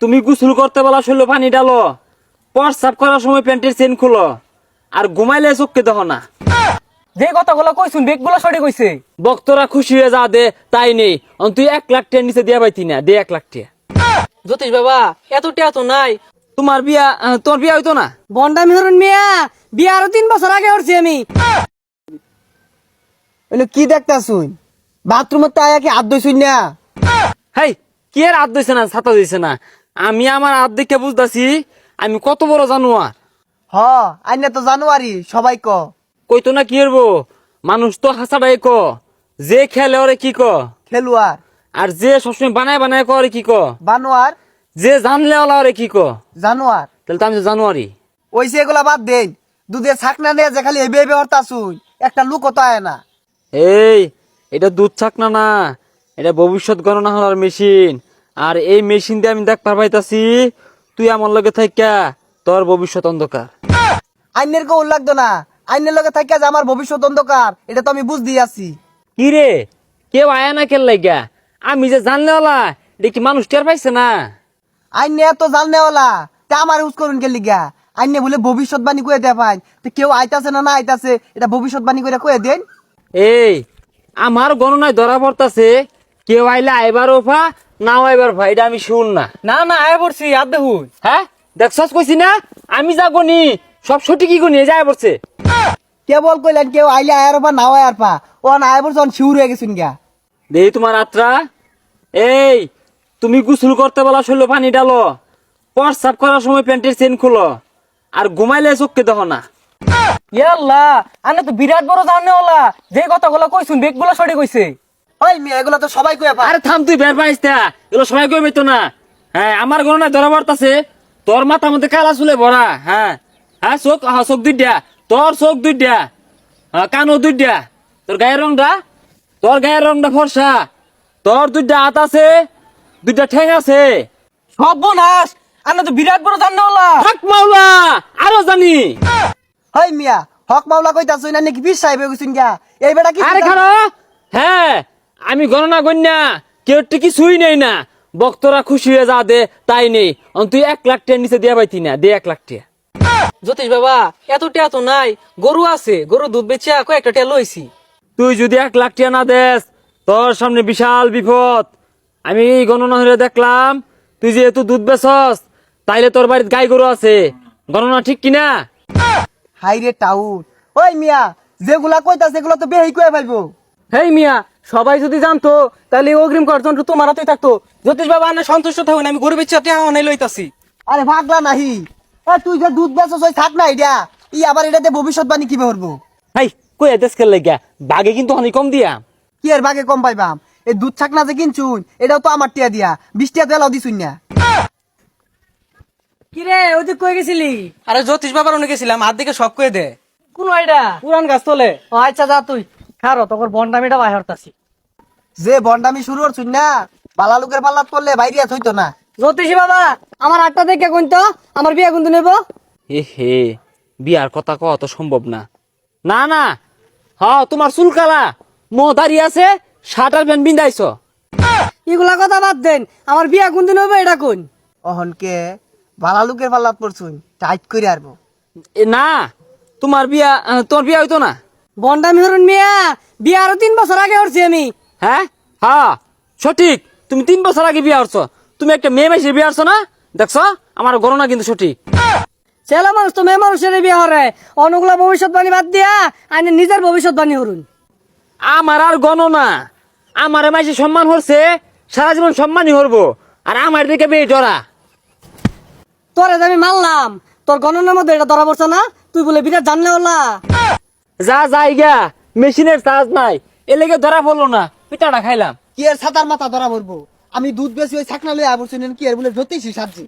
তুমি গোসল করতে বলা শরীরে পানি ডালো, প্রস্রাব করার সময় প্যান্টের চেন খুলো, আর ঘুমাইলে চোখকে দেখো না। যে কথাগুলো কইছুন বেগগুলো সঠিক কইছে। বক্তরা খুশি হয়ে যা দে তাই নেই, তুই 1 লাখ টাকা নিচে দিয়া পাইতি না, দে 1 লাখ টাকা। জ্যোতিষ বাবা এত টিয়া তো নাই। তোমার বিয়া হইতো না? বন্ডামি হরুন মিয়া, বিয়া আরো 3 বছর আগে করছি আমি। কি দেখতাছুন? বাথরুমে তো আয়া কি হাত ধুইছুন না? হেই, কি আর হাত দিছে না, ছাতা দিছে না? আমি আমার হাত দেখে বুঝতাছি আমি কত বড় জানোয়ার। হ, আইনে তো জানুয়ারি সবাই ক। কইতো না কি হবো, মানুষ তো হাসাটাই ক, যে খেলে ওরে কি ক, খেলুয়ার আর যে সবসময় বানায় বানায় করে কি ক, বানোয়ার যে জানলে ওলা ওরে কি ক। জানোয়ার। তাহলে তো আমি তো জানুয়ারি। ওইসে এগুলা বাদ দেন, দুধের ছাকনা নিয়ে যে খালি এবে এবে হরতাছুন, একটা লুকও তো আয় না। এই, এটা দুধ ছাকনা না, এটা ভবিষ্যৎ গণনা হওয়ার মেশিন। আর এই মেশিন দিয়ে আমি দেখ পাইতাছি তুই আমার লগে থাইকা তোর ভবিষ্যৎ অন্ধকার। আইনের কেউ লাগতো না, আইনের লগে থাকিয়া যে আমার ভবিষ্যৎ অন্ধকার এটা তো আমি বুঝতে আছি। কি রে, কেউ আয়া না কেন লাগা? আমি যে জানলে ওলা এটা কি মানুষ টের পাইছে না? আইনে এত জাননেওয়ালা তা আমার ইউজ করুন কে লিগা? আইনে বলে ভবিষ্যৎবাণী কয়ে দেয় পাই, তো কেউ আইতাছে না না আইতাছে এটা ভবিষ্যৎবাণী করে কয়ে দেন। এই, আমার গণনায় ধরা পড়তাছে কেউ আইলে আইবার ওফা, নাও আইবার ভাই, এটা আমি শুন না। না না আয় পড়ছি হাত দেখুন। হ্যাঁ, দেখছস কইছি না আমি যা গনি সব সঠিকই গনি, এই যায় পড়ছে। কেবল কইলেন কেউ আইলে আয়ার পা নাও আয়ার পা, ও না আয় পড়ছে শিউর হয়ে গেছুন গা। দেই তোমার আত্রা। এই, তুমি গোসল করতে বলা শরীরে পানি ডালো, প্রস্রাব করার সময় প্যান্টের চেন খুলো, আর ঘুমাইলে চোখকে দেখো না। ইয়াল্লা আনে তো বিরাট বড় জানেওয়ালা, যে কথাগুলো কইছুন বেগগুলো সঠিক কইছে। ওই মেয়ে এগুলা তো সবাই কয়ে পায়। আরে থাম, তুই বের পাইস না, এগুলো সবাই কইবে তো না। হ্যাঁ, আমার গণনায় ধরা পড়তাছে তোর মাথার মধ্যে কালা চুলে ভরা। হ্যাঁ হ্যাঁ, চোখ দুইটা, তোর চোখ দুইটা, কানও দুইটা, তোর গায়ের রংটা ফর্সা, তোর 2টা হাত আছে, 2টা ঠ্যাং আছে। সর্বনাশ, আনে তো বিরাট বড় জানেওয়ালা। থাক মাওলা, আরো জানি। ওই মিয়া হক মাওলা কইতাছুন না নাকি পীর সাহেব হয়ে গেছুন গা? এই বেটা কি আরে খারো, হ্যাঁ আমি গণনা গণ্যা কেউ কিছুই নেই না, বক্তরা খুশি হয়ে যা দে তাই নেই, তুই 1 লাখ টাকা নিচে দিয়া পাইতি না, দে 1 লাখ টাকা। জ্যোতিষ বাবা এত টিয়া তো নাই, গরু আছে, গরু দুধ বেচিয়া কয়েকটা টিয়া লইছি। তুই যদি 1 লাখ টাকা না দেস তোর সামনে বিশাল বিপদ। আমি এই গণনা হয়ে দেখলাম তুই যেহেতু দুধ বেচস তাইলে তোর বাড়িতে গাই গরু আছে, গণনা ঠিক কিনা? হাই রে টাউট। ওই মিয়া যেগুলা কইতাছে এগুলা তো বেহি কয়ে পাইবো। হেই মিয়া, সবাই যদি জানতো তাহলে এই অগ্রিম কার্যন তোমার হাতেই থাকতো। জ্যোতিষ বাবা আনে সন্তুষ্ট থাকুন, আমি গরু বেচিয়া টিয়া অনেক লইতাছি। আরে ভাগলা নাহি, তুই যে দুধ বেচছ ওই থাক না এটা, ই আবার এটাতে ভবিষ্যৎবাণী কিভাবে করবো? হাই, কই দেশ খেল লাগিয়া বাঘে কিন্তু অনেক কম দিয়া। কি এর ভাগে কম পাইবাম? এই দুধ ছাক না যে কিনছুন এটাও তো আমার টিয়া দিয়া, 20 টিয়া তেলাও দিছুন না। কিরে ওই তুই কই গেছিলি? আরে জ্যোতিষ বাবার অনেক গেছিলাম, হাত দিকে সব কয়ে দে। কোন আইডা? পুরান গাছ তোলে। ও আচ্ছা যা তুই খারো, তোর বন্ডামিটা বাহির হতাছি। যে বন্ডামি শুরু করছুন না, বালা লোকের পাল্লাত পড়লে বাইরিয়া থইতো না। জ্যোতিষী বাবা আমার 8টা দেখে কোন তো আমার বিয়া কিন্তু নেব। এ হে, বিয়ার কথা কওয়া তো সম্ভব না। না না, তোমার চুল কালা, মো দাঁড়িয়ে আছে, শার্টার প্যান্ট বিন্দাইছ। এগুলা কথা বাদ দেন, আমার বিয়া কোন দিন হবে এটা কোন? অহনকে বালা লোকের পাল্লাত পড়ছুন, টাইট করে আরবো। না, তোমার বিয়া হইতো না। বন্ডামি হরুন মিয়া, বিয়া আরো 3 বছর আগে করছি আমি। হ্যাঁ সঠিক, তুমি 3 বছর আগে বিয়া হচ্ছ। তুমি একটা মেয়ে মাইসে বিয়া হচ্ছ না, দেখছ? আমার গণনা কিন্তু সঠিক। ছেলে মানুষ তো মেয়ে মানুষের বিয়া হরে, অনুগুলা ভবিষ্যৎবাণী বাদ দিয়া আইনে নিজের ভবিষ্যৎবাণী হরুন। আমার আর গণনা, আমার মাইসে সম্মান হচ্ছে, সারা জীবন সম্মানই হরবো, আর আমার দিকে বেয়ে ডরা। তোরে যে আমি মানলাম, তোর গণনার মধ্যে এটা ধরা পড়ছে না? তুই বলে বিরাট জানলে ওলা। যা যাইগা, মেশিনের চার্জ নাই, এ লেগে ধরা পড়লো না, পিঠাটা খাইলাম। কি এর ছাতার মাথা ধরা পড়বো? আমি দুধ বেশি ওই ছাকনা লইয়া পড়ছুন, কি এর বলে জ্যোতিষী সাজি।